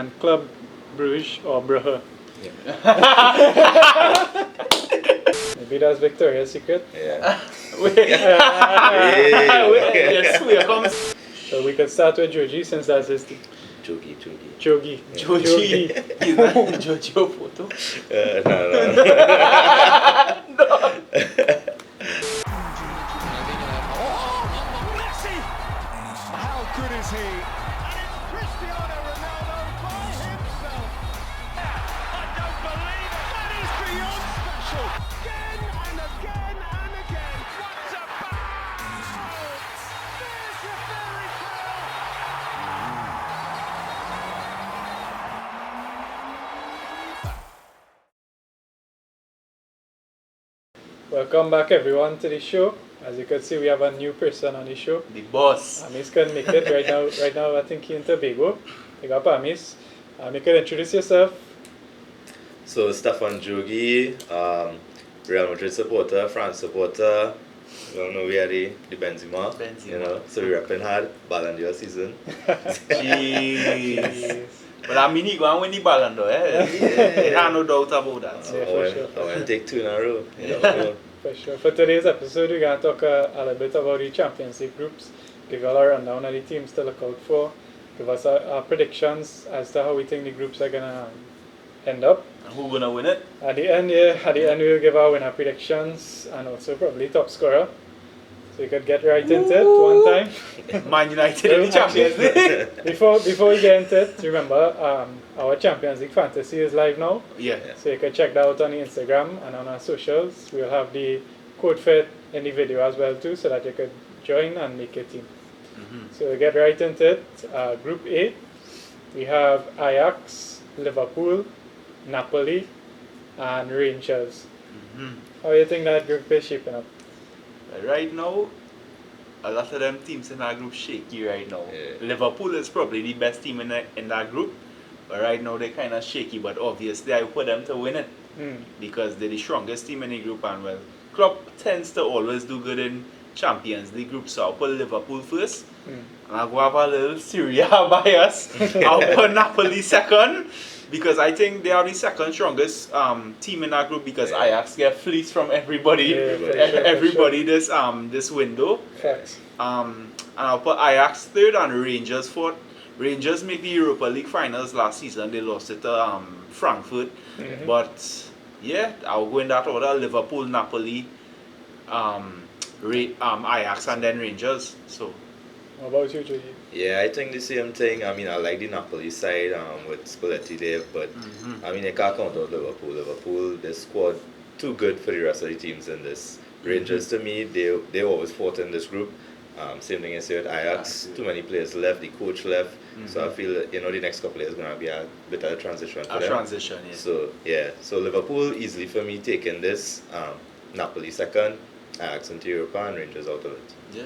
And Club Bruges or Brugge. Yeah. Maybe that's Victoria's Secret. Yeah. Yes, we comes. So we could start with Jogie since that's his team. Jogie. Jogie. Jogie. He's not Jogie photo. No. Messi! How good is he? And it's Cristiano Ronaldo by himself. I don't believe it. That is beyond special. Again and again and again. What about? There's your fairy tale. Welcome back everyone to the show. As you can see, we have a new person on the show. The boss. Amis can make it right now. Right now, I think he's in Tobago. Big up, Amis. You can introduce yourself. So Stefan Jogie, Real Madrid supporter, France supporter. I don't know, we are the Benzema. You know, so we're repping hard. Ballon d'Or season. Jeez. But I mean, he go and win the Ballon d'Or, eh? There are no doubt about that. Yeah, for sure. I want to take 2 in a row. You know. For sure. For today's episode, we're going to talk a little bit about the Champions League groups, give you all a rundown of the teams to look out for, give us our predictions as to how we think the groups are going to end up. And who's going to win it? At the end, we'll give our winner predictions and also probably top scorer. So you could get right into it one time. Man United in the Champions League. Before we get into it, remember our Champions League fantasy is live now. Yeah. So you can check that out on the Instagram and on our socials. We'll have the code fit in the video as well too, so that you could join and make your team. So we'll get right into it. Group A, we have Ajax, Liverpool, Napoli, and Rangers. How do you think that group is shaping up? Right now, a lot of them teams in that group shaky right now. Yeah. Liverpool is probably the best team in that group. But right now they're kind of shaky, but obviously I put them to win it. Because they're the strongest team in the group, and well, Klopp tends to always do good in Champions League groups, so I'll put Liverpool first. And I'll go have a little Syria bias. I'll put Napoli second, because I think they are the second strongest team in that group, because Ajax get fleeced from everybody, everybody this window. Facts. And I'll put Ajax third and Rangers fourth. Rangers make the Europa League finals last season. They lost it to Frankfurt. But yeah, I'll go in that order: Liverpool, Napoli, Ajax, and then Rangers. So, What about you, Jogie? Yeah, I think the same thing. I mean, I like the Napoli side with Spalletti there, but I mean, I can't count out Liverpool. Liverpool, their squad too good for the rest of the teams in this. Rangers, to me, they always fought in this group. Same thing I say with Ajax. Too many players left. The coach left. So I feel the next couple of years is going to be a bit of a transition for them. transition, yeah. So yeah, so Liverpool easily for me taking this. Napoli second, Ajax into Europa, and Rangers out of it. Yeah.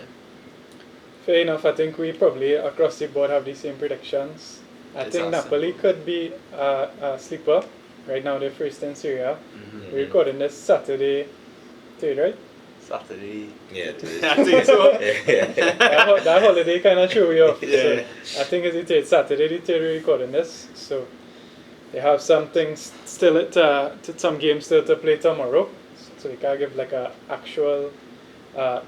Fair enough. I think we probably across the board have the same predictions. I think Napoli could be a sleeper. Right now they're first in Syria. We're recording this Saturday, right? Saturday. Yeah, I think so. That holiday kind of threw you off. Yeah. So I think it's the Saturday the third we're recording this. So they have some things still some games still to play tomorrow. So they can give like a actual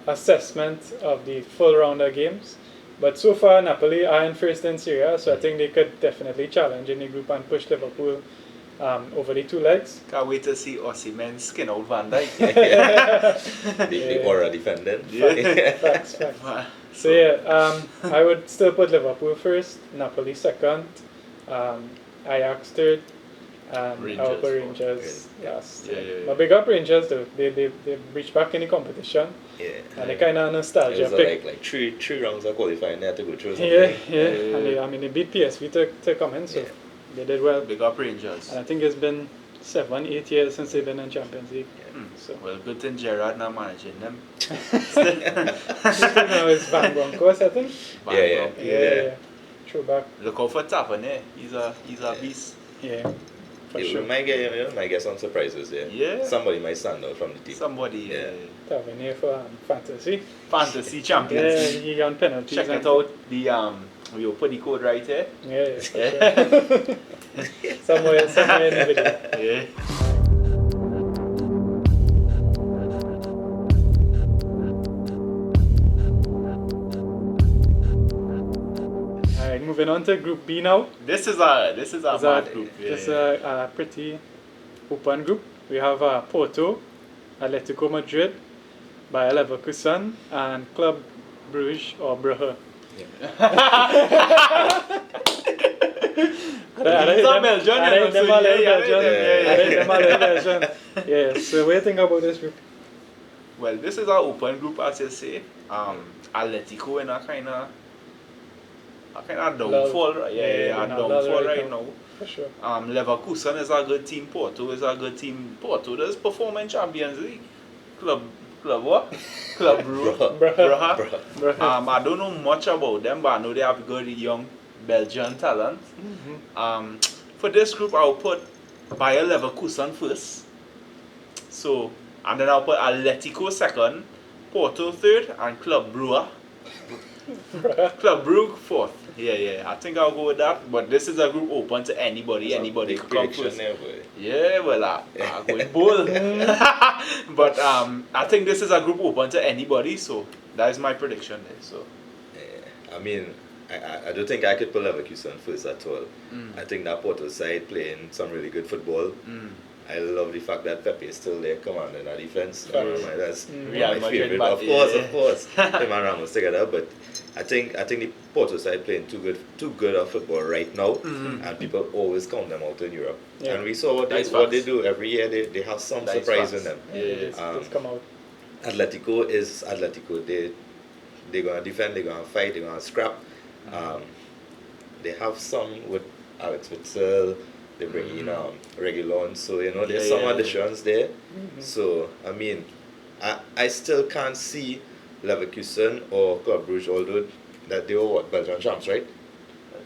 assessment of the full round of games. But so far Napoli are in first in Syria, so I think they could definitely challenge in the group and push Liverpool over the 2 legs. Can't wait to see Osimhen skin out Van Dijk. The aura defending. Facts. So yeah, I would still put Liverpool first, Napoli second, Ajax third, and I'll put Rangers last. But big up Rangers though. They reached back in the competition. Yeah. And they kind of nostalgia It was pick. like three rounds of qualifying they had to go through. Yeah. And they beat PSV to come in, so they did well. Big up Rangers. And I think it's been 7-8 years since they've been in Champions League. So Well, good thing Gerrard not managing them. now it's Van Bronckhorst, I think. Yeah. Throwback. Look out for Tapane. He's a beast. Yeah. For we sure. might get some surprises there. Yeah. Somebody might stand out from the team. Somebody, Yeah. Tavern here for fantasy. Fantasy Yeah, Champions. he on penalties. Check and it out. We'll put the code right here. Yeah, for Yeah. sure. somewhere in the video. Yeah. Alright, moving on to Group B now. This is a mad group. Yeah. This is a pretty open group. We have Porto, Atletico Madrid, Bayer Leverkusen, and Club Bruges or Brugge. Yeah, so what do you think about this group? Well, this is our open group, as you say. Atletico in a kind of downfall, right? Yeah, in a lull downfall right right now. now. For sure. Leverkusen is a good team. Porto is a good team. Porto does perform in Champions League. Club what? Club Brugge. Brugge. I don't know much about them, but I know they have good young Belgian talent. For this group, I'll put Bayer Leverkusen first. So, and then I'll put Atletico second, Porto third, and Club Brugge. Club Brugge fourth. Yeah. I think I'll go with that. But this is a group open to anybody. Anybody can come first. Yeah, well, I'm going bold. But I think this is a group open to anybody. So that is my prediction there. So. I mean, I don't think I could put Leverkusen first at all. I think that Porto side playing some really good football. I love the fact that Pepe is still there commanding our defense. That's Real my Madrid favorite. back, Of course. Him and Ramos together. But I think the Porto side playing too good of football right now, and people always count them out in Europe. Yeah. And we saw what they do every year. They have some surprise in them. It's come out. Atletico is Atletico. They're gonna defend. They're gonna fight. They're gonna scrap. They have some with Alex Witzel. They bring in Reguilon, so there's some additions there. So I mean, I still can't see Leverkusen or Club Brugge, although that they were Belgian champs, right?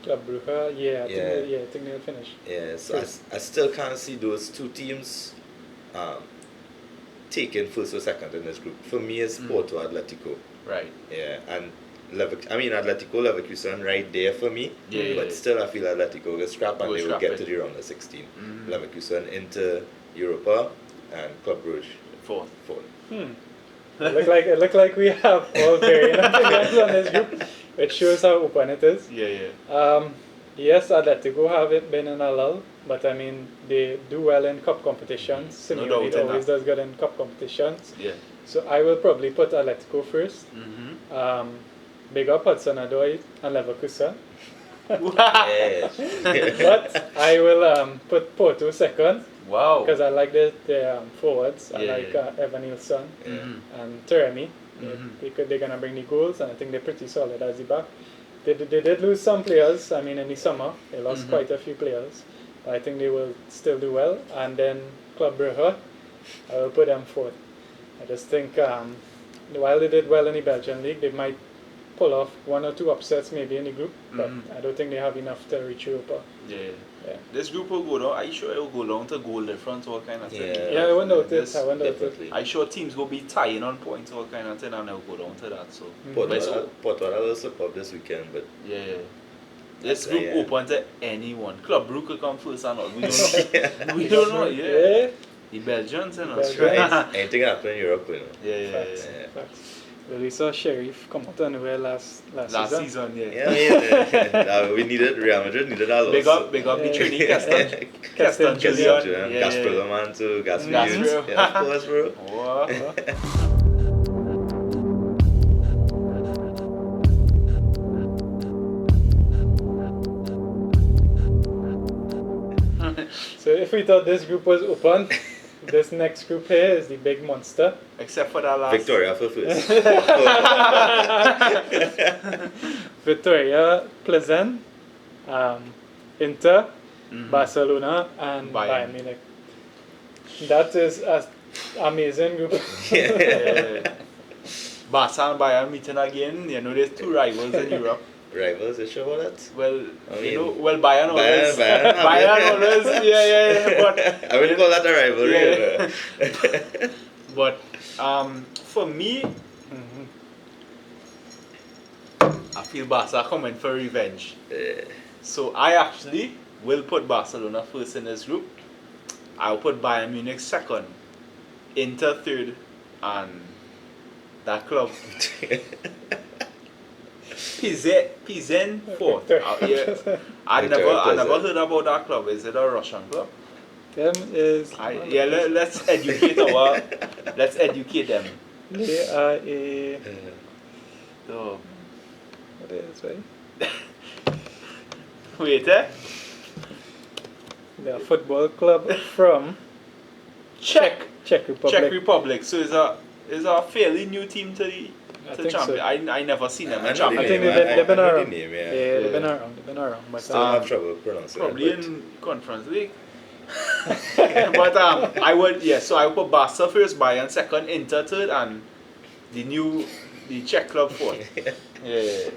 Club Brugge, I think they'll finish. Yeah, so I still can't see those two teams taking first or second in this group. For me, it's Porto Atletico. Right. Yeah, and Atletico Leverkusen right there for me. But still, I feel Atletico will scrap and they will get to the round of 16. Leverkusen into Europa and Club Brugge Fourth. It look like we have all varying opinions on this group, which shows how open it is. Yes, Atletico haven't been in a lull, but I mean they do well in cup competitions. Simeone always does good in cup competitions. So I will probably put Atletico first. Big up Hudson Odoi and Leverkusen. But I will put Porto second. Wow. Because I like the forwards. I like Evan Nilsson and Teremi. They're going to bring the goals, and I think they're pretty solid as the back. They did lose some players. I mean, in the summer, they lost quite a few players. But I think they will still do well. And then Club Brugge, I will put them fourth. I just think while they did well in the Belgian league, they might pull off one or two upsets maybe in the group, but I don't think they have enough to reach Europa. This group will go down. Are you sure it will go down to goal difference, all kind of thing? I wonder this. I'm sure teams will be tying on points, all kind of thing, and they'll go down to that. So Porto will support this weekend, but this group open to anyone. Club Brugge could come first or not. We don't know. We don't know. The Belgians and Australians. Anything happen in Europe, Facts. We saw Sheriff come out on the way last season. Real Madrid needed a lot. Big up the training Keston Julian. Gasper man too, Gasper. Of course, bro. So if we thought this group was open, this next group here is the big monster. Except for that last. Victoria for first. Victoria, Pleasant, Inter, Barcelona, and Bayern Munich. That is an amazing group. Barca and Bayern meeting again. There's two rivals in Europe. rivals. You sure about that? Well, I you know, mean, well, Bayern always, Bayern, Bayern always, yeah, but I wouldn't call that a rivalry. Yeah. But for me, Mhm. I feel Barca coming for revenge. Yeah. So I actually will put Barcelona first in this group. I'll put Bayern Munich second, Inter third, and that club Pizen fourth. Yeah. I never heard about that club. Is it a Russian club? Them is. Let's educate them. They are a. So, What is right? wait, They're a football club from Czech Republic. So it's a fairly new team to the think champion. so. I never seen them I in know the I champion. think name. they've been I know the around. name, yeah. They've been Yeah. around. They've been around. But Still have trouble pronouncing Probably it. in Conference League. But I would so I would put Barca first, Bayern second, Inter third, and the Czech club fourth. Yeah.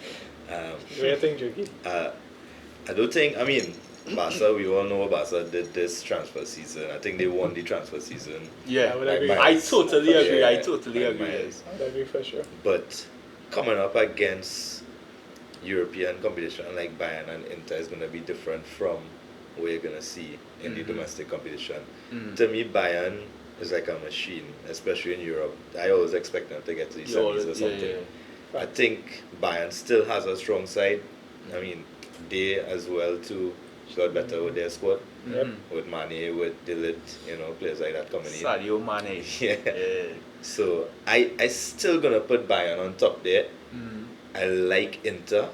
what do you think, Jogie? I don't think, I mean, Barca, we all know what Barca did this transfer season. I think they won the transfer season. Yeah, I would Like agree. mine. I totally agree. Yeah, I totally like agree. mine. Yes. I would agree for sure. But coming up against European competition like Bayern and Inter is going to be different from what you're going to see in the domestic competition. Mhm. To me, Bayern is like a machine, especially in Europe. I always expect them to get to the semis or something. I think Bayern still has a strong side. I mean, they as well too got better with their squad. Yep. With Mane, with Dillit, players like that coming in. Sadio Mane. Yeah. So I still gonna put Bayern on top there. Mhm. I like Inter.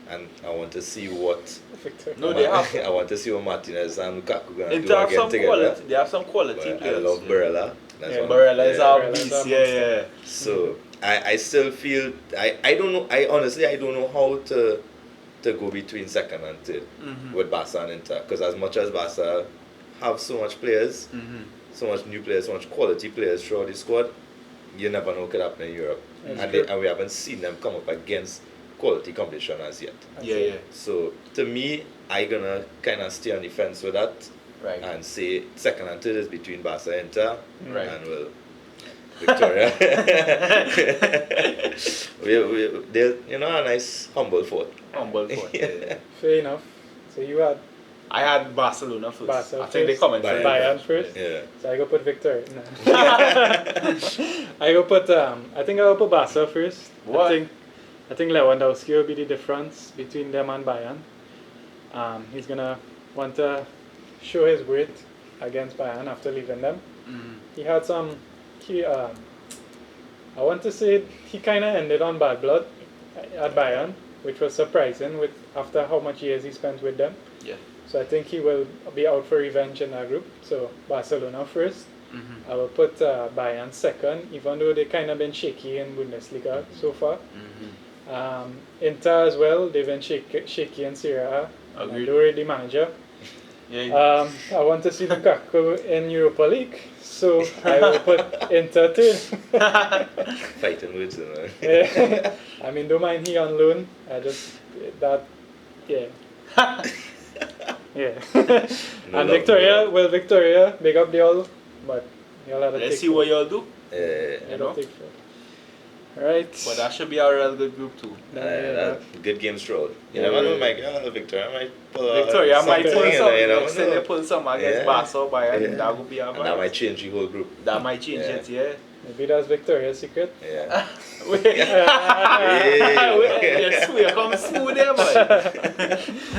And I want to see what. Victor. No, they have. I want to see what Martinez and Lukaku gonna Inter do have again some together. quality. They have some quality But I players. love Barella. That's Yeah, one. Barella is our Barella is beast. our Yeah. So I still feel I don't know. I honestly don't know how to go between second and third Mhm. with Barca and Inter, because as much as Barca have so much players, Mhm. so much new players, so much quality players throughout the squad, you never know what could happen in Europe, That's and true. and we haven't seen them come up against quality competition as yet. Yeah. So to me, I gonna kind of stay on the fence with that Right. and say second and third is between Barca and Inter, Right. and we'll Victoria. They're a nice humble fourth. Humble fourth. Yeah. Fair enough. So you had I had Barcelona first. Barca I think they first. come in Bayern. Bayern first. Yeah. So I go put Victor. No. I go put I think I'll put Barca first. What? I think Lewandowski will be the difference between them and Bayern. He's gonna want to show his worth against Bayern after leaving them. Mhm. He had I want to say he kind of ended on bad blood at Bayern, which was surprising after how much years he spent with them. Yeah. So I think he will be out for revenge in that group. So Barcelona first. Mhm. I will put Bayern second, even though they kind of been shaky in Bundesliga so far. Mhm. Inter as well, they've been shaky in Serie A. Agreed. They're already manager. Yeah. I want to see Lukaku in Europa League, so I will put Inter third. Fighting words, Yeah. I mean, don't mind he on loan. Yeah. No And love, Victoria, big up the all, but y'all have to Let's take see what y'all do. you know. Alright. But that should be a real good group too. good games throughout. You Yeah. never know, Mike. Victoria might pull Victoria might pull something, some. you never Next time know. they pull some against Yeah. Barca or Bayern, Yeah. that would be a And that might vibe. change the whole group. That might change Yeah. it, yeah. Maybe that's Victoria's secret. Yeah. Wait. Yeah. Yes, we come smooth there, man.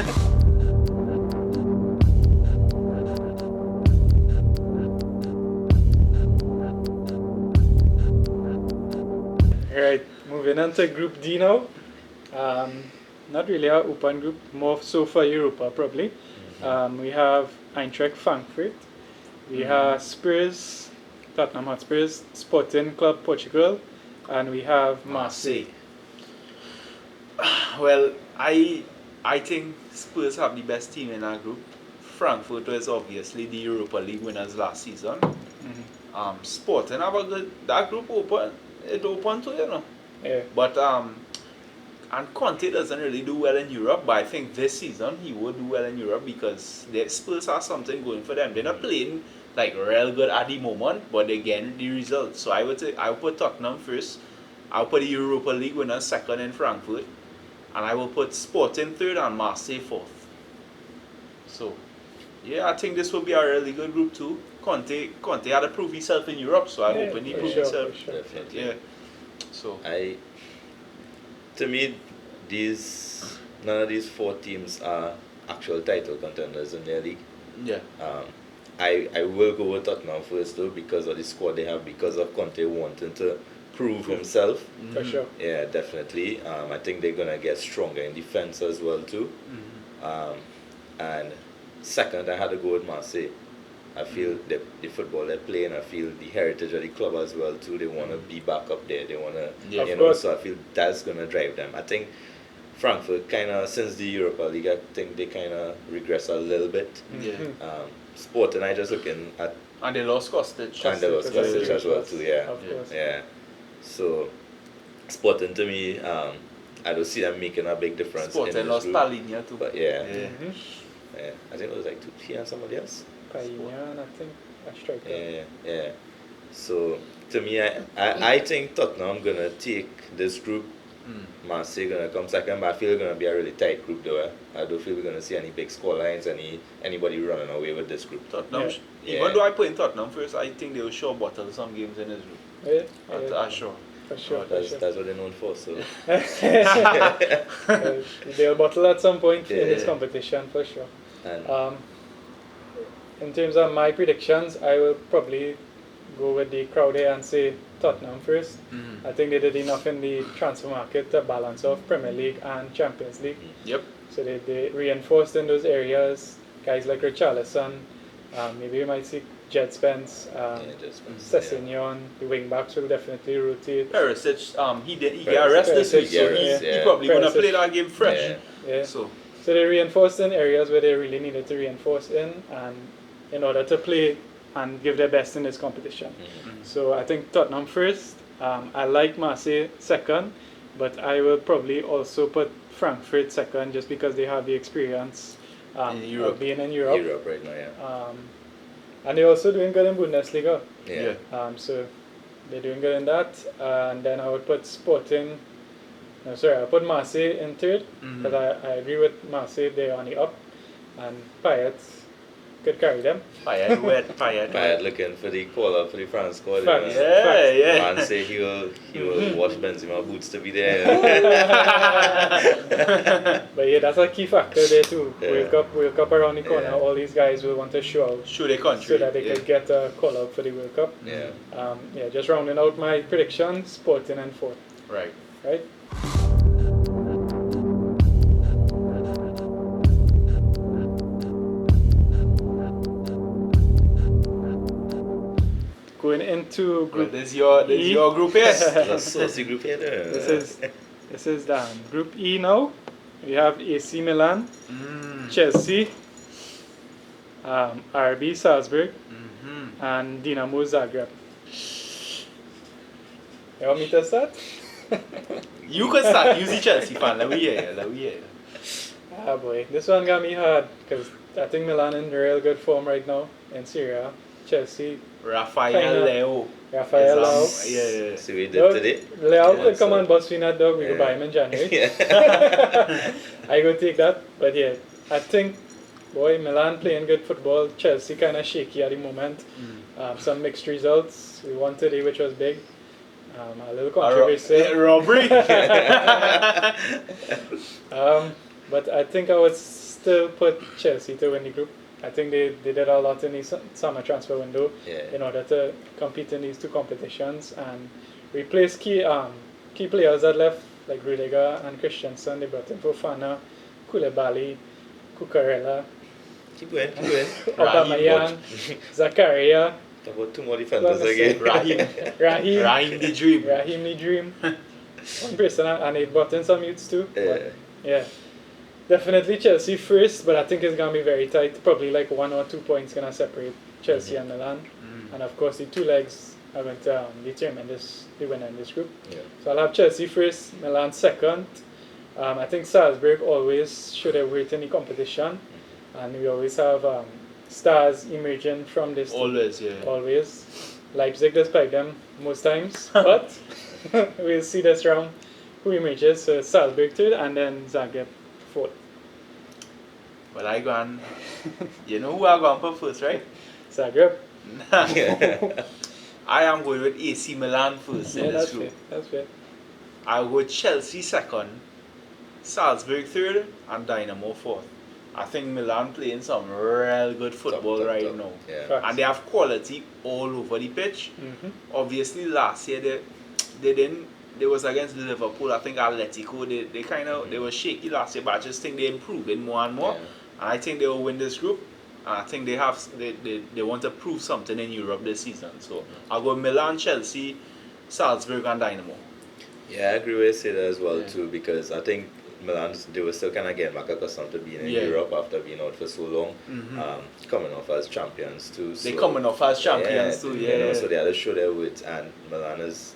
Alright, moving on to Group D now. Not really a open group, more so for Europa probably. We have Eintracht Frankfurt. We have Spurs, Tottenham Hotspurs, Sporting Club Portugal, and we have Marseille. Well, I think Spurs have the best team in our group. Frankfurt was obviously the Europa League winners last season. Sporting have that group open. It open too, Yeah. But And Conte doesn't really do well in Europe, but I think this season he will do well in Europe because the Spurs have something going for them. They're not playing like real good at the moment, but they're getting the results. So I would put Tottenham first. I'll put the Europa League winner second in Frankfurt, and I will put Sporting third and Marseille fourth. So, yeah, I think this will be a really good group too. Conte had to prove himself in Europe, so I'm hoping he proves himself. Definitely. Yeah. So To me, none of these 4 teams are actual title contenders in their league. yeah. I will go with Tottenham first though because of the squad they have, because of Conte wanting to prove himself. For sure. Yeah, definitely. I think they're gonna get stronger in defense as well too. And second, I had to go with Marseille. I feel the football they're playing, I feel the heritage of the club as well too. They want to be back up there. They want to, so I feel that's going to drive them. I think Frankfurt kind of, since the Europa League, I think they kind of regress a little bit. Sporting, I just looking at... And they lost Kostic. And they lost Kostic as well too, yeah. Of course. Yeah. So, Sporting to me, I don't see them making a big difference. Sporting lost Talinia too. But yeah. Mm-hmm. I think it was like he and somebody else. Payne, I think, a striker. Yeah. So to me, I think Tottenham gonna take this group. Marseille gonna come second, but I feel it's gonna be a really tight group though. I don't feel we're gonna see any big score lines, anybody running away with this group. Tottenham, even though I put in Tottenham first, I think they will sure bottle some games in this group. I'm sure. For sure. That's what they're known for. So they'll bottle at some point in this competition for sure. And in terms of my predictions, I will probably go with the crowd here and say Tottenham first. I think they did enough in the transfer market to balance off Premier League and Champions League. Yep. So they reinforced in those areas. Guys like Richarlison, maybe we might see Jed Spence, Sessegnon. The wing backs will definitely rotate. Perisic, he got arrested this week, so he probably gonna play that game fresh. Yeah. So they reinforced in areas where they really needed to reinforce in order to play and give their best in this competition. So I think Tottenham first. I like Marseille second, but I will probably also put Frankfurt second just because they have the experience of being in Europe. Europe right now, yeah. And they're also doing good in Bundesliga. Yeah. So they're doing good in that. And then I would put Sporting. No, sorry, I'll put Marseille in third because I agree with Marseille. They're on the up, and Payet could carry them. Payet looking for the call-up for the France squad. Facts. Man say he will wash Benzema boots to be there. But yeah, that's a key factor there too. Yeah. World Cup around the corner. All these guys will want to show out. Show their country. So that they could get a call-up for the World Cup. Just rounding out my predictions, Sporting and fourth. Right. Going into group This is your group here. It's a saucy group here. This is Group E now. We have AC Milan, Chelsea, RB Salzburg, and Dinamo Zagreb. You want me to start? You can start. Use the Chelsea fan. Let me hear. Ah boy, this one got me hard because I think Milan in real good form right now in Serie A. Chelsea. Rafael Leao. Yeah. See what we did today? Leao could come and bust me that dog. We could buy him in January. I go take that. But yeah, I think, boy, Milan playing good football. Chelsea kind of shaky at the moment. Some mixed results. We won today, which was big. A little controversy. Robbery. But I think I would still put Chelsea to win the group. I think they did a lot in the summer transfer window in order to compete in these two competitions and replace key players that left, like Rudiger and Christensen. They brought in Fofana, Koulibaly, Cucurella, Keep going. Aubameyang, Zakaria. About 2 more defenders again. Raheem the Dream. Raheem the Dream. One person, and they brought in some youths too. Yeah. Definitely Chelsea first, but I think it's going to be very tight. Probably like 1 or 2 points going to separate Chelsea and Milan. And of course the 2 legs are going to determine the winner in this group. So I'll have Chelsea first, Milan second, I think Salzburg always should have weight in the competition, and we always have stars emerging from this team. Always, yeah. Always. Leipzig does pipe them most times, but we'll see this round who emerges. So Salzburg third, and then Zagreb fourth. But I gone. You know who I gone for first, right? Zagreb. I am going with AC Milan first in Yeah, this that's group. fair. That's fair. I'll go Chelsea second, Salzburg third, and Dynamo fourth. I think Milan playing some real good football Top. now. Yeah. Facts. And they have quality all over the pitch. Mhm. Obviously last year they didn't. They was against Liverpool. I think Atletico. They were shaky last year, but I just think they improving more and more. Yeah. And I think they will win this group. And I think they want to prove something in Europe this season. So I'll go Milan, Chelsea, Salzburg, and Dynamo. Yeah, I agree with you say that as well Yeah. too, because I think Milan, they were still kind of getting back accustomed to being in Yeah. Europe after being out for so long, Mhm. coming off as champions too. They So, coming off as champions too. You know, Yeah. so they had to show their wit, and Milan is,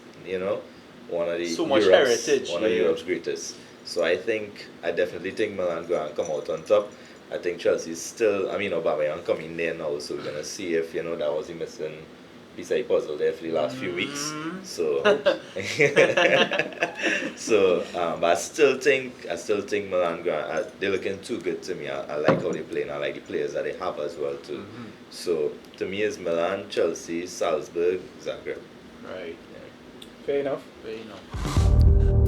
one of the So much Europe's, heritage, one of yeah. Europe's greatest. So I definitely think Milan go and come out on top. I think Chelsea's still, Aubameyang coming there now, so we're gonna see if that was the missing piece of the puzzle there for the last few weeks. So, but I still think Milan they're looking too good to me. I like how they play, and I like the players that they have as well too. So to me, it's Milan, Chelsea, Salzburg, Zagreb. Right. Fair enough. Very enough.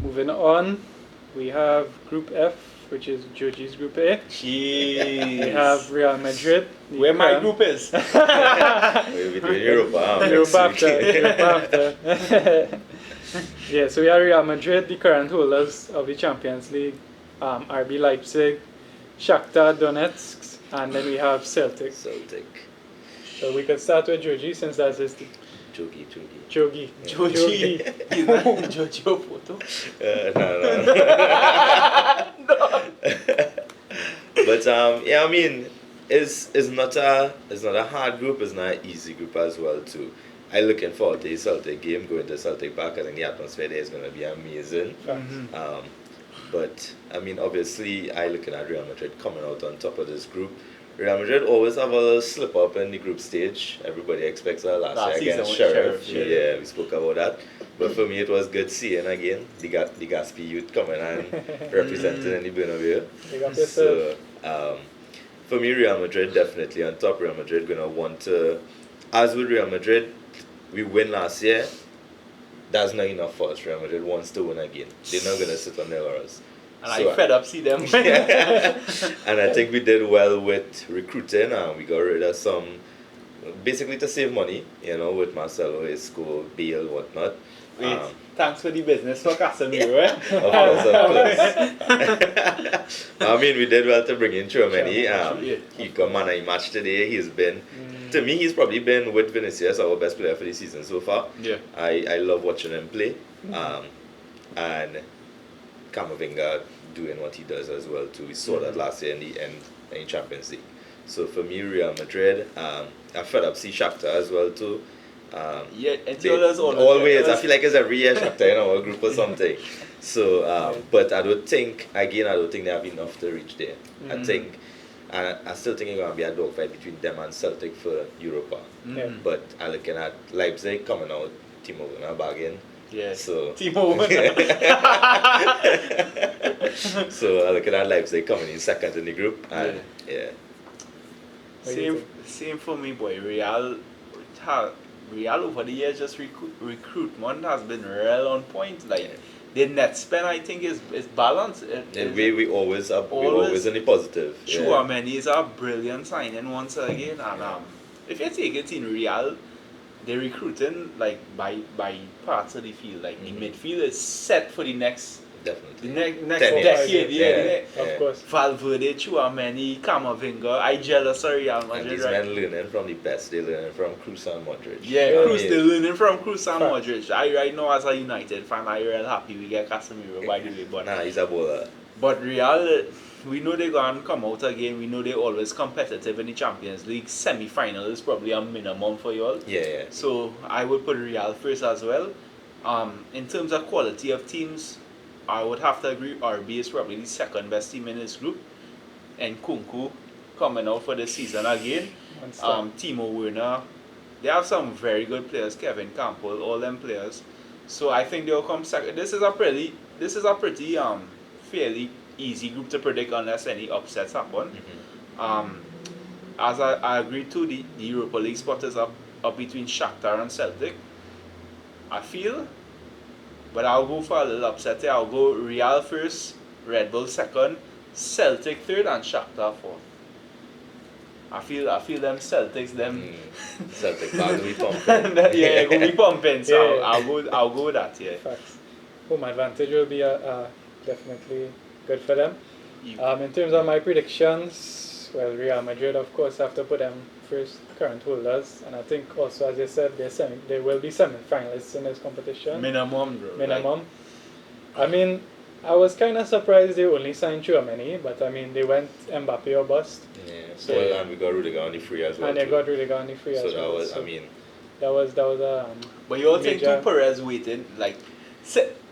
Moving on, we have Group F, which is Jogie's Group A. Jeez. We have Real Madrid. the Where my crown- group is. We'll be doing Europa. Europe next week. after. Europe after. Yeah, so we have Real Madrid, the current holders of the Champions League. RB Leipzig, Shakhtar Donetsk, and then we have Celtic. Celtic. So we could start with Jogie since that's his team. Jogie. Jogie. Jogie. Is that Jogie photo? No. But it's not a hard group. It's not an easy group as well too. I looking forward to the Celtic game, going to Celtic Park. I think the atmosphere there is going to be amazing. But obviously, I looking at Real Madrid coming out on top of this group. Real Madrid always have a little slip up in the group stage. Everybody expects that last year against season with Sheriff. Sheriff, Yeah, we spoke about that. But for me, it was good seeing again the Gaspi youth coming and representing in the Bernabeu. Big up yourself. So, for me, Real Madrid definitely on top. Real Madrid gonna want to, as with Real Madrid, we win last year. That's not enough for us. Real Madrid wants to win again. They're not gonna sit on their laurels. And So, I fed up see them. and I think we did well with recruiting, and we got rid of some, basically to save money, with Marcelo, Isco, Bale, whatnot. Wait, thanks for the business for Casemiro, eh? Of course. We did well to bring in Chouameni. He got man of the match today. To me, he's probably been with Vinicius our best player for the season so far. Yeah. I love watching him play. And Camavinga doing what he does as well too. We saw that last year in the Champions League. So for me, Real Madrid, I fed up see Shakhtar as well too. Yeah, and They- always. I feel like it's every year Shakhtar in our group or something. So, but I don't think they have enough to reach there. I still think it's going to be a dogfight between them and Celtic for Europa. Yeah. But I'm looking at Leipzig coming out, Timo Werner bargain. Yeah. So, Timo so I'm looking at Leipzig coming in second in the group. And yeah. What do you Same for me, boy. Real over the years just recruitment has been real on point. Like the net spend, I think is balanced. We always in the positive. Chouameni is a brilliant signing once again, and if you take it in Real, they're recruiting like by parts of the field. Like the midfield is set for the next Definitely. next 10 years. decade. Yeah. Of course. Valverde, Chouameni, Camavinga. I jealous of Real And Madrid, these right? men learning from the best. They're learning from Kroos and Modric. Yeah, Kroos, they're learning from Kroos and Fact. Modric. I right now as a United fan, I'm real happy we get Casemiro by the way, but Nah, he's a bowler. Real, we know they're going to come out again. We know they're always competitive in the Champions League. Semi-final is probably a minimum for you all. Yeah. So I would put Real first as well. In terms of quality of teams, I would have to agree RB is probably the second best team in this group. And Kunku coming out for the season again. Timo Werner. They have some very good players. Kevin Campbell, all them players. So I think they'll come second. This is a pretty fairly easy group to predict unless any upsets happen. As I agree too, the Europa League spot is up between Shakhtar and Celtic. I feel, but I'll go for a little upset here. I'll go Real first, Red Bull second, Celtic third, and Shakhtar fourth. I feel them Celtics Celtic will be pumping. yeah, gonna be pumping. So Yeah. I'll go with that. Yeah. Facts. Home advantage will be definitely good for them. In terms of my predictions, well, Real Madrid, of course, have to put them first current holders, and I think also, as you said, they will be semi-finalists in this competition. Minimum, bro. Minimum. I mean, I was kind of surprised they only signed Tchouaméni, but I mean, they went Mbappe or bust. Yeah. So and we got Rudiger on the free as well. And they too. got Rudiger on the free as well. So that was, I mean. That was But you all think major- too Perez waiting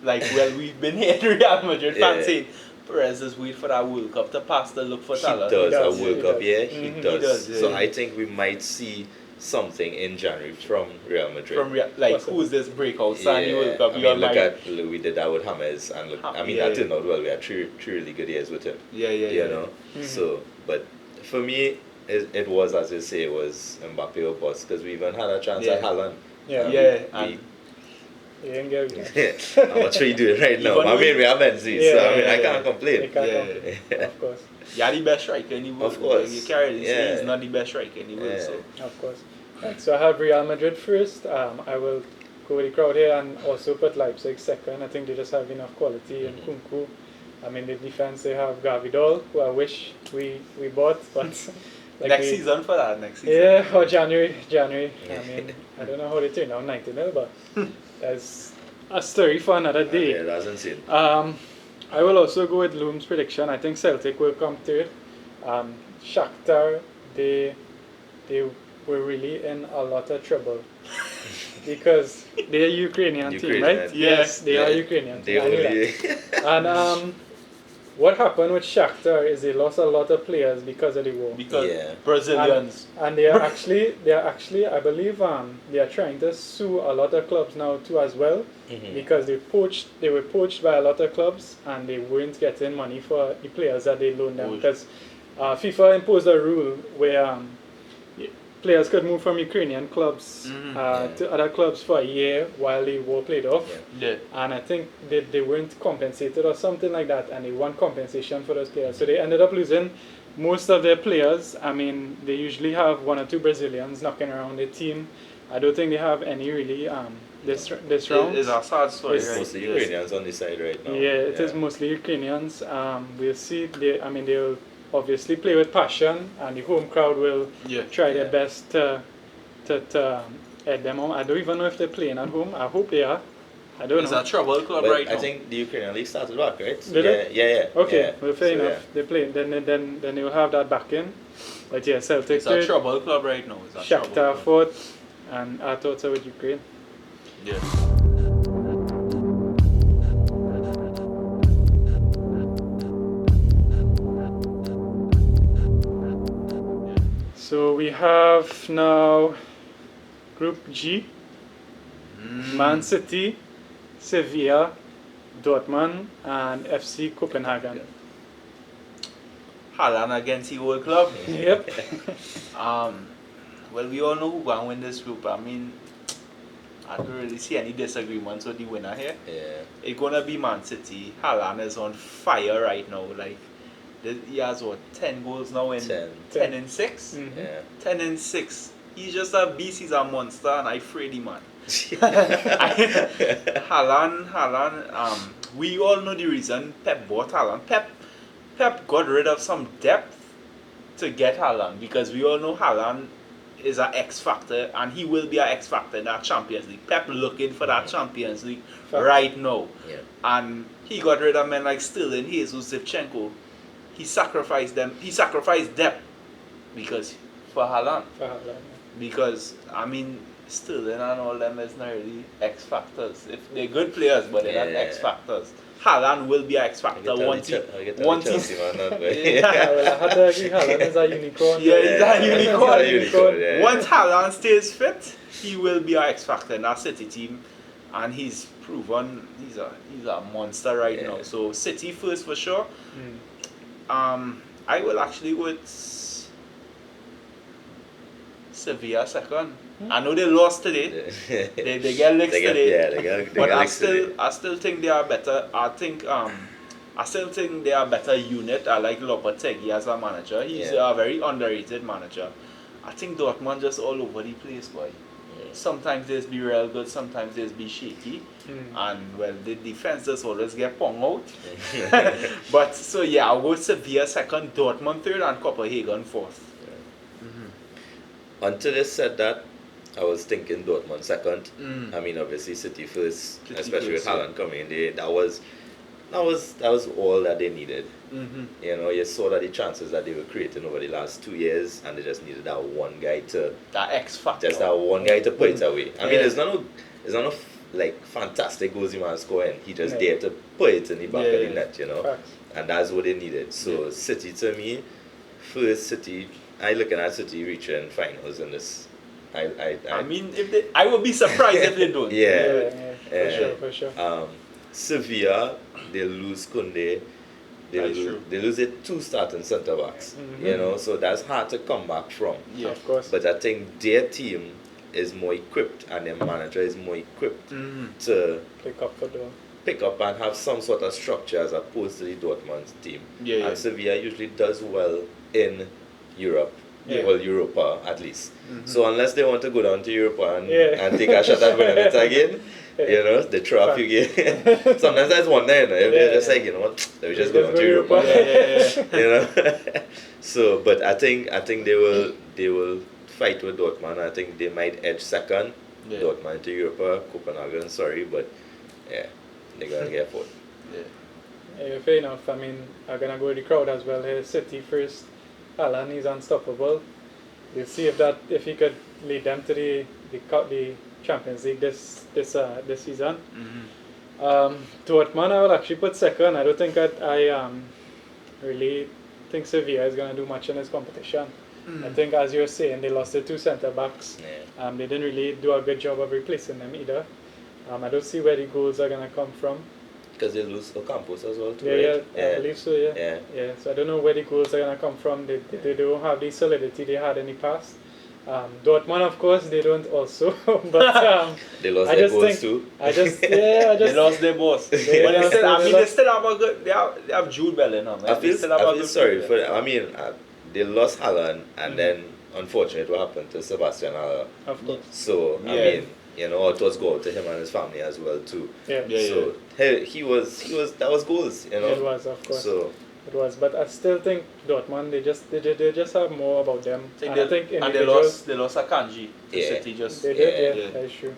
well, we've been here Real Madrid fans saying Perez is waiting for that World Cup to pass the look for talent. He does He does, a World he Cup, does. yeah, Mhm. he does. He does, So yeah. I think we might see something in January from Real Madrid. From who's this breakout signing World Cup? I You all mean, look might- at we did that with James, and look, I mean Yeah, that turned out well. We had three really good years with him. Yeah. You know. So, but for me, it was, as you say, it was Mbappe or bust, because we even had a chance at Haaland. Yeah. And He didn't get I'm not sure you do it right now. Even I though mean, we have Benzema, so I mean, I can't They complain. can't Yeah. complain, of course. you're the best striker in the world. Of course. You carry this. Yeah. He's not the best striker in the world. Yeah. So Of course. Right, so I have Real Madrid first. I will go with the crowd here and also put Leipzig second. I think they just have enough quality and Kunku. I mean, the defense, they have Gavidol, who I wish we bought, but next season for that. Next season. Yeah, or January. I mean, I don't know how they turned out 90-0, but that's a story for another day. Yeah, that's insane. I will also go with Loom's prediction. I think Celtic will come third. Shakhtar, they were really in a lot of trouble because they're a Ukrainian team, right? Yes, they are Ukrainian They team. I knew only that. And what happened with Shakhtar is they lost a lot of players because of the war. Because Yeah. Brazilians. And they are actually, I believe, they are trying to sue a lot of clubs now too as well, because they were poached by a lot of clubs and they weren't getting money for the players that they loaned them, because FIFA imposed a rule where players could move from Ukrainian clubs to other clubs for a year while the war played off. Yeah. And I think they weren't compensated or something like that, and they want compensation for those players. So they ended up losing most of their players. I mean, they usually have one or two Brazilians knocking around the team. I don't think they have any really this round. It's a sad story, It's right? mostly Ukrainians on this side right now. Yeah, it is mostly Ukrainians. We'll see. They'll obviously play with passion, and the home crowd will try their best to head them home. I don't even know if they're playing at home. I hope they are. I don't It's know. a trouble club But right now. I think the Ukrainian league started back, right? Did it? Yeah. Okay, Yeah. well, fair So, enough. They play. Then they will have that back in. But yeah, Celtic It's a third, trouble club right now. It's a trouble Shakhtar club. fourth, and our thoughts are with Ukraine. Yeah. So we have now Group G, Man City, Sevilla, Dortmund, and FC Copenhagen. Haaland against the whole club. Yep. Well, we all know who going to win this group. I mean, I don't really see any disagreements with the winner here. Yeah. It's gonna be Man City. Haaland is on fire right now. Like, he has what, 10 goals now in 10 and 6? Mhm. Yeah. 10 and 6. He's just a beast. He's a monster, and I afraid him, man. Haaland. We all know the reason Pep bought Haaland. Pep got rid of some depth to get Haaland, because we all know Haaland is an X factor, and he will be an X factor in that Champions League. Pep looking for that Champions League right now, Yeah. and he got rid of men like Sterling, Jesus, Zivchenko. he sacrificed them. He sacrificed depth because for Haaland. Because I mean, Sterling and all them is not really X factors. If they're good players, but they're not X factors. Haaland will be an X factor once he's. Well, I had to agree, Haaland is a unicorn. Yeah, he's a unicorn. unicorn, yeah. Once Haaland stays fit, he will be an X factor in that City team, and he's proven he's a monster right now. So City first for sure. I will actually go with Sevilla second. I know they lost today. They get licks today. Yeah, they get but licks today. I still think they are better. I still think they are a better unit. I like Lopetegui as a manager. He's a very underrated manager. I think Dortmund just all over the place, boy. Sometimes they be real good, sometimes they be shaky. And well, the defense just always get pong out. But so yeah, I'll go Sevilla second, Dortmund third, and Copenhagen fourth. Until they said that, I was thinking Dortmund second. I mean, obviously City first, especially with Haaland coming in. That was all that they needed. You know, you saw that the chances that they were creating over the last 2 years, and they just needed that one guy to that X factor. Just that one guy to put it away. I mean, there's not no like fantastic goals he man scoring. He just there to put it in the back of the net, you know. Facts. And that's what they needed. So City to me, first City. I looking at City reaching finals in this. I mean, if I would be surprised if they don't. For sure. Sevilla, they lose Koundé. They lose it 2 starting centre backs. You know, so that's hard to come back from. Yeah, of course. But I think their team is more equipped, and their manager is more equipped to pick up and have some sort of structure as opposed to the Dortmund team. And Sevilla usually does well in Europe. Well, Europa at least. So unless they want to go down to Europa and take a shot at winning it again, you know, they throw a few games. Sometimes that's one day, you know, if they're just like, you know what, let me just go down to Europa. You know. So, but I think they will fight with Dortmund. I think they might edge second. Dortmund to Europa, Copenhagen, sorry, but yeah, they're gonna get fourth. Fair enough. I mean, I'm gonna go with the crowd as well here. City first. Haaland is unstoppable. We'll see if he could lead them to the Champions League this season. Dortmund I will actually put second. I don't think I really think Sevilla is going to do much in this competition. I think, as you were saying, they lost their 2 centre backs. They didn't really do a good job of replacing them either. I don't see where the goals are going to come from. Because they lose Ocampos as well too, right? I believe so, yeah. So I don't know where the goals are going to come from. They don't have the solidity they had in the past. Dortmund, of course, they don't also. But they lost their goals too. They lost their boss. They still have a good. They have Jude Bellingham. I feel sorry for them. I mean, they lost Haaland, and then unfortunately, what happened to Sebastian Haller? Of course. So I mean, you know, it was goal to him and his family as well too. So he was that was goals, you know. It was, of course. So it was, but I still think Dortmund they just have more about them. I think they lost Akanji. City just they did, That's true.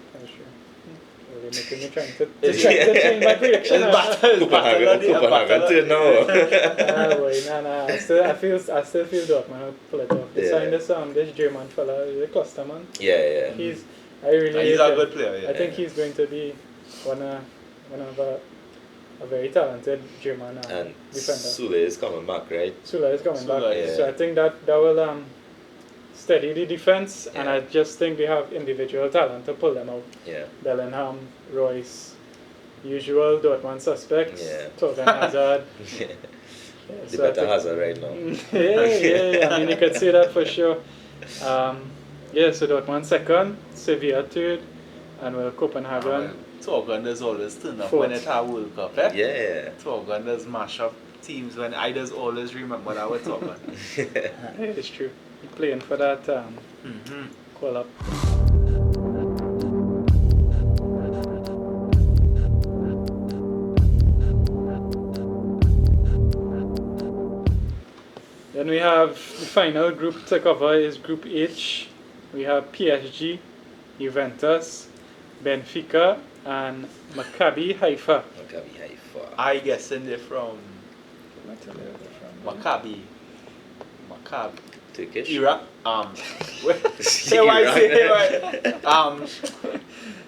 They're making me trying to change my prediction. Copenhagen no. I still feel Dortmund will pull it off. They signed this German fella, the cluster man. He's a good player. I think he's going to be one of a very talented German and defender. Sule is coming back, right? Sule is coming back. So I think that will steady the defense, and I just think they have individual talent to pull them out. Bellingham, Royce, usual Dortmund suspects. Torgan Hazard. The better Hazard right now. I mean, you could say that for sure. So Dortmund second, Sevilla third, and Copenhagen. Torgan does always turn up when it has World Cup, Torgan does mash up teams when I just always remember that with Torgan. It's true. You're playing for that call up. Then we have the final group to cover is Group H. We have PSG, Juventus, Benfica, and Maccabi Haifa. Maccabi Haifa. I guessing they're from. Maccabi. Turkish. Iraq. Say why?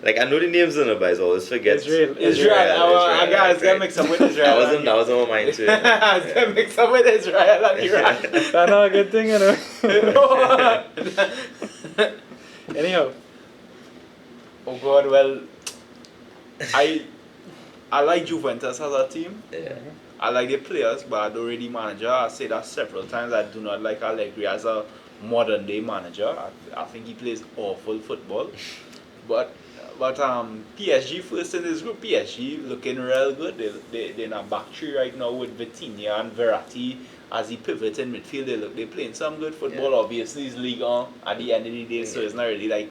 Like I know the names in it, but I always forget. Israel. I was gonna mix up with Israel. That was on my mind too. I was gonna mix up with Israel and Iraq. That's not a good thing, you know. Anyhow. Oh God, well, I like Juventus as a team. Yeah. I like the players, but I don't really manager. I say that several times. I do not like Allegri as a modern day manager. I think he plays awful football. But PSG first in this group. PSG looking real good. They're in a back three right now with Vitinha and Verratti as he pivots in midfield. They're playing some good football. Yeah. Obviously, it's Ligue 1 at the end of the day, so it's not really like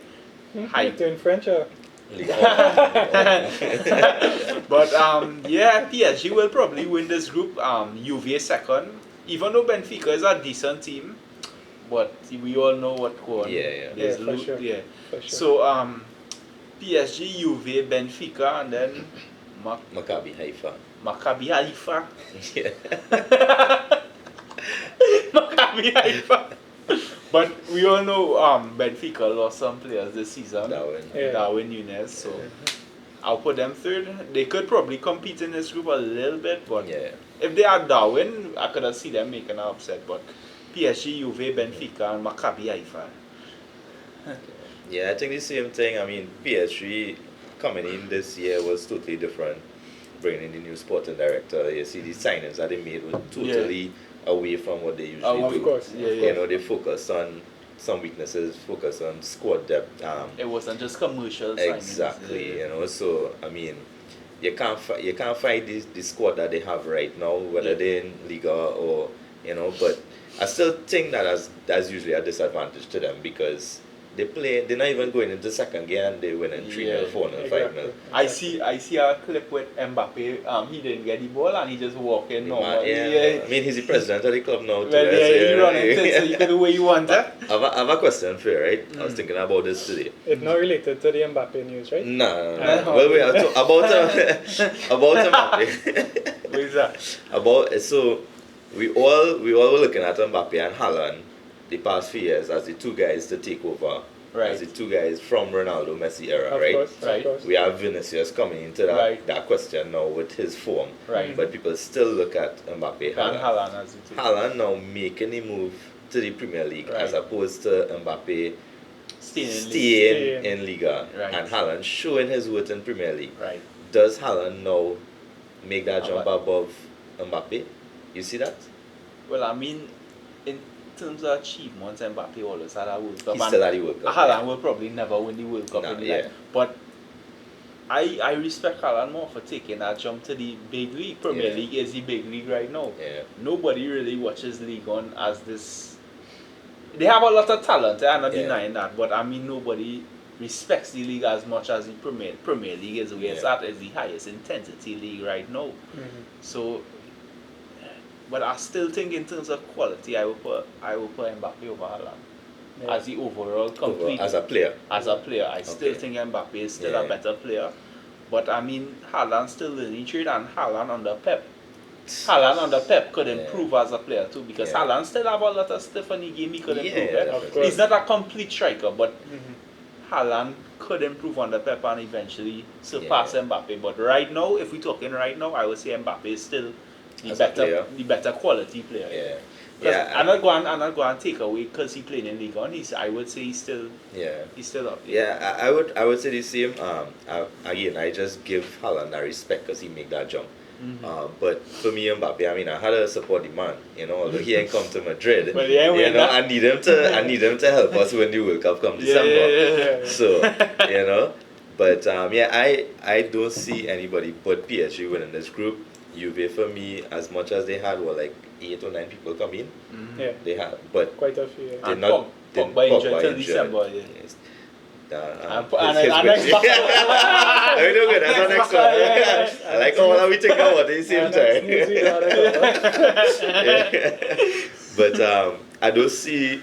hype. Doing French, But yeah, PSG will probably win this group. Juve second, even though Benfica is a decent team, but we all know what go on. Yeah. Yeah, for sure. Yeah. For sure. So PSG, Juve, Benfica, and then Maccabi Haifa. Maccabi Haifa. Yeah. Maccabi Haifa. But we all know Benfica lost some players this season. Darwin Núñez, so I'll put them third. They could probably compete in this group a little bit, but if they are Darwin, I could see them making an upset. But PSG, Juve, Benfica, and Maccabi Haifa. Yeah, I think the same thing. I mean, PSG coming in this year was totally different. Bringing in the new sporting director, you see the signings that they made were totally away from what they usually do. Of course. You know, they focus on some weaknesses, focus on squad depth. It wasn't just commercial signings. Exactly. You know, so I mean, you can't find the squad that they have right now, whether they're in Liga or But I still think that that's usually a disadvantage to them because they're not even going into second gear and they win in 3-0, 4-0, 5-0. I see a clip with Mbappe. He didn't get the ball and he just walked in normal. I mean, he's the president of the club now too. Well, he running things so you can do what you want. I have a question for you, right? I was thinking about this today. It's not related to the Mbappe news, right? No. Well, we are about Mbappe. What is that? So we all were looking at Mbappe and Haaland the past few years as the two guys to take over, as the two guys from Ronaldo Messi era, Of right? course, of course. We have Vinicius coming into that question now with his form, Right. but people still look at Mbappe, Haaland as the two. Haaland now making the move to the Premier League as opposed to Mbappe staying in Liga, and Haaland showing his worth in Premier League. Right. Does Haaland now make that jump above Mbappe? You see that? Well, I mean, in terms of achievements, Mbappe always had a World Cup. He's still at the World Cup. Haaland will probably never win the World Cup in life. But I respect Haaland more for taking that jump to the big league. Premier League is the big league right now. Yeah. Nobody really watches League One as this. They have a lot of talent, I'm not denying that, but I mean nobody respects the league as much as the Premier League is where it's at. Is the highest intensity league right now. Mm-hmm. So, but I still think in terms of quality, I will put Mbappe over Haaland as the overall complete. As a player, I still think Mbappe is still a better player. But I mean, Haaland still learning trade, and Haaland under Pep could improve as a player too, because Haaland still have a lot of stuff in the game he could improve. Of course. He's not a complete striker, but Haaland could improve under Pep and eventually surpass Mbappe. But right now, if we're talking right now, I would say Mbappe is still the better quality player. I'm not going to take away because he played in League One. I would say he's still up. I would say the same. Again, I just give Haaland that respect because he make that jump. But for me, Mbappe, I mean, I had to support the man. Although he ain't come to Madrid, but I need him to help us when the World Cup comes December. So but I don't see anybody but PSG winning this group. Juve for me, as much as they had like 8 or 9 people come in, they had, but quite a few. They're not Pogba injured till December. Yes. And next one. I know good. That's our next one. I like how we think about the same time. But I don't see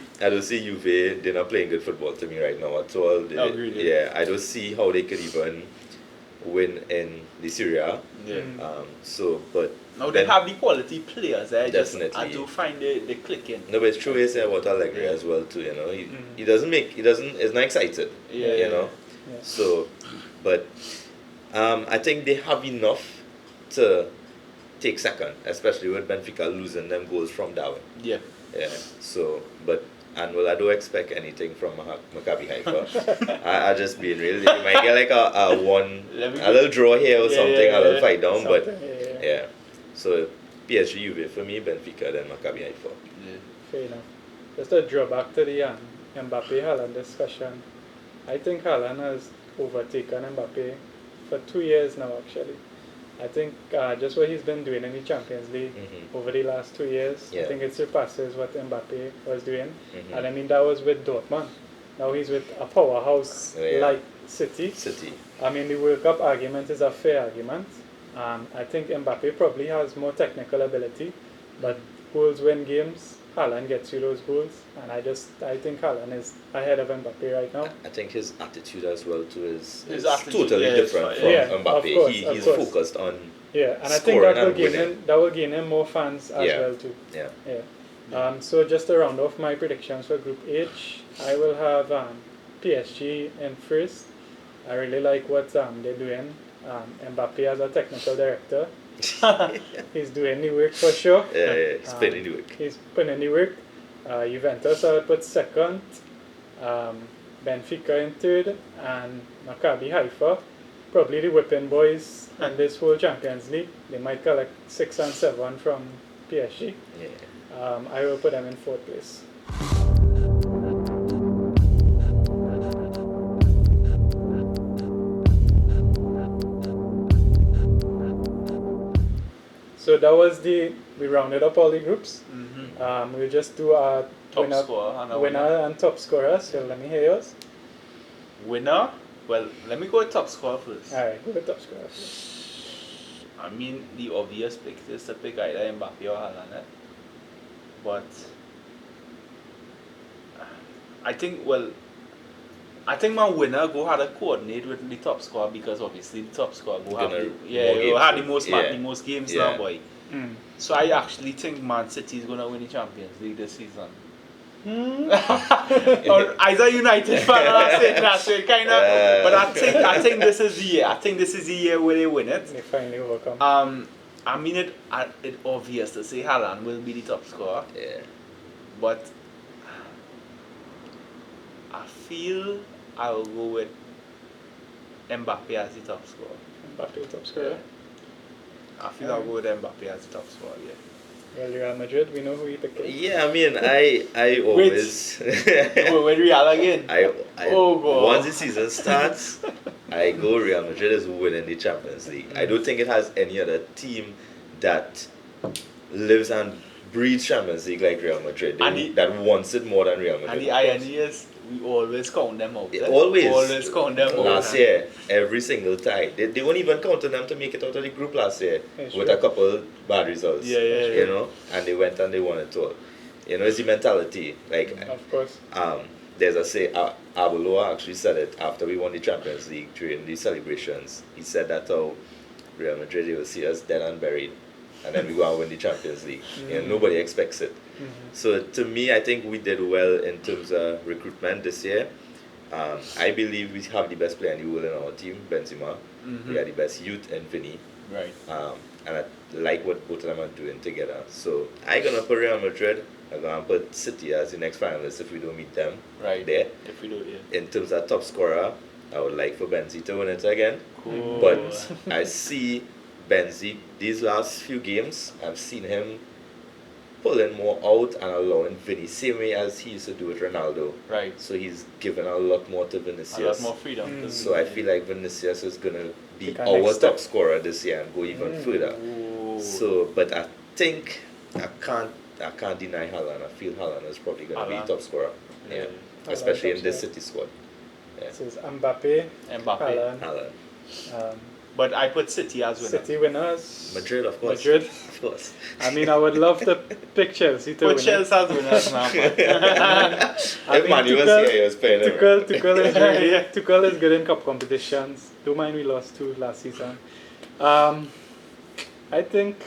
Juve. They're not playing good football to me right now at all. Agreed. I don't see how they could even win in the Serie A. Yeah. So, but Now they have the quality players. I Definitely. do find they clicking. no, but it's true. It's about Allegri as well too. You know, he doesn't is not excited. Yeah. You know, Yeah. so, but I think they have enough to take second, especially with Benfica losing them goals from down. Yeah. Yeah. So, but and well, I don't expect anything from Maccabi Haifa. I just being real. You might get like a little draw here or something, a little fight down, but yeah. So PSG, Juve for me, Benfica, then Maccabi Haifa. Yeah. Fair enough. Just a drawback to the Mbappe Haaland discussion. I think Haaland has overtaken Mbappe for 2 years now, actually. I think just what he's been doing in the Champions League over the last 2 years, I think it surpasses what Mbappe was doing. And I mean, that was with Dortmund. Now he's with a powerhouse like City. I mean, the World Cup argument is a fair argument. I think Mbappe probably has more technical ability, but goals win games. Haaland gets you those goals, and I think Haaland is ahead of Mbappe right now. I think his attitude as well too is attitude, totally different from Mbappe. Of He's course. focused on and I think that winning. will gain him more fans as well too. So just to round off my predictions for Group H, I will have PSG in first. I really like what they're doing. Mbappe as a technical director. He's doing the work for sure. He's putting in the work. He's putting in the work. Juventus I would put second. Benfica in third. And Maccabi Haifa. Probably the whipping boys in this whole Champions League. They might collect 6 and 7 from PSG. I will put them in fourth place. So that was we rounded up all the groups. We'll just do our winner and top scorer. So let me hear yours. Winner? Well, let me go with top scorer first. Alright, go with top scorer first. I mean, the obvious pick is to pick either Mbappe or Haaland. But I think my winner go had to coordinate with the top scorer, because obviously the top scorer go have the most games now, boy. So I actually think Man City is gonna win the Champions League this season. Or either United fan or saying kind of. But I think this is the year. I think this is the year where they win it. They finally overcome. I mean it obvious to say Haaland will be the top scorer. Yeah. But I feel I will go with Mbappe as the top scorer. Mbappe top scorer. I feel I'll go with Mbappe as the top scorer, yeah. Well, Real Madrid, we know who you pick. Yeah, I mean, I always. Go with Real again. Once the season starts, I go Real Madrid is winning the Champions League. I don't think it has any other team that lives and breathes Champions League like Real Madrid. That wants it more than Real Madrid. And the irony is, we always count them out. Always count them out. Last year, every single time. They weren't even counting them to make it out of the group last year with a couple bad results. You know, and they went and they won it all. You know, it's the mentality. Like, of course. There's a say. Abeloa actually said it after we won the Champions League during the celebrations. He said that Real Madrid, they will see us dead and buried, and then we go and win the Champions League. You know, nobody expects it. So to me, I think we did well in terms of recruitment this year. I believe we have the best player in the world in our team, Benzema. We are the best youth in Vinny. Right. And I like what both of them are doing together. So I'm gonna put Real Madrid. I'm gonna put City as the next finalist if we don't meet them. There. If we do, yeah. In terms of top scorer, I would like for Benzi to win it again. Cool. But I see Benzi these last few games. I've seen him pulling more out and allowing Vinny, same way as he used to do with Ronaldo. Right. So he's given a lot more to Vinicius. A lot more freedom. So I feel like Vinicius is gonna be our top scorer this year and go even further. So, but I think I can't deny Haaland. I feel Haaland is probably gonna be top scorer. Yeah. Especially in this City squad. This is Mbappe. Haaland. But I put City as winner. City winners. Madrid, of course. Madrid. Of course. I mean, I would love to pick Chelsea to Put win Chelsea as winners now, man. If Manu was here, he was playing it. Tuchel is good in cup competitions. Don't mind we lost 2 last season. I think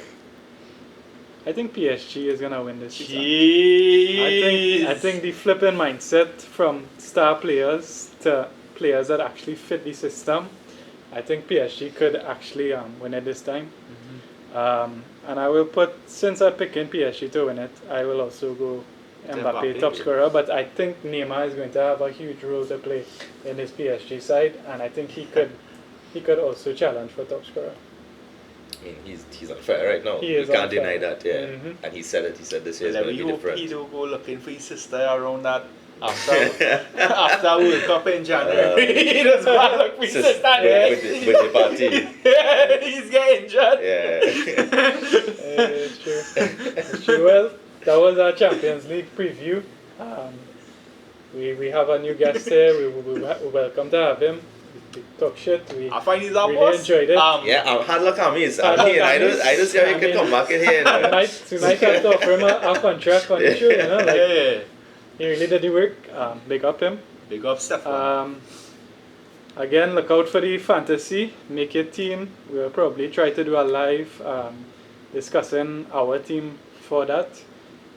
PSG is gonna win this season. Jeez. I think the flipping mindset from star players to players that actually fit the system. I think PSG could actually win it this time. And I will put, since I'm picking PSG to win it, I will also go Mbappe top scorer. But I think Neymar is going to have a huge role to play in this PSG side, and I think he could also challenge for top scorer. I mean, he's on fire right now. He You is can't on deny fire. that, yeah. And he said it. He said this year is Well, going to we be hope different. he don't go looking for his sister around that after World Cup in January. He doesn't go and look for his sister there. With the party. He's getting injured. Yeah. It's true. It's true. Well, that was our Champions League preview. We have a new guest here. We're welcome to have him. We talk shit. I find he's our really boss. enjoyed it. Yeah, hard luck on me. I don't see how you can come back in here. Tonight I have to offer him a contract on the show, you know. Like, he really did the work. Big up him. Big up Stefan. Again, look out for the fantasy. Make your team. We'll probably try to do a live discussing our team for that,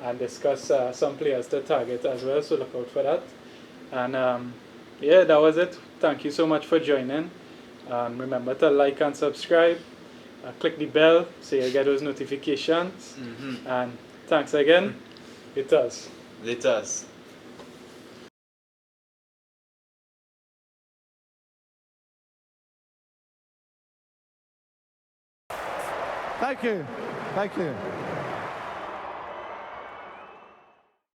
and discuss some players to target as well. So look out for that. And yeah, that was it. Thank you so much for joining. Remember to like and subscribe. Click the bell so you get those notifications. And thanks again. It us. Let us. Thank you. Thank you.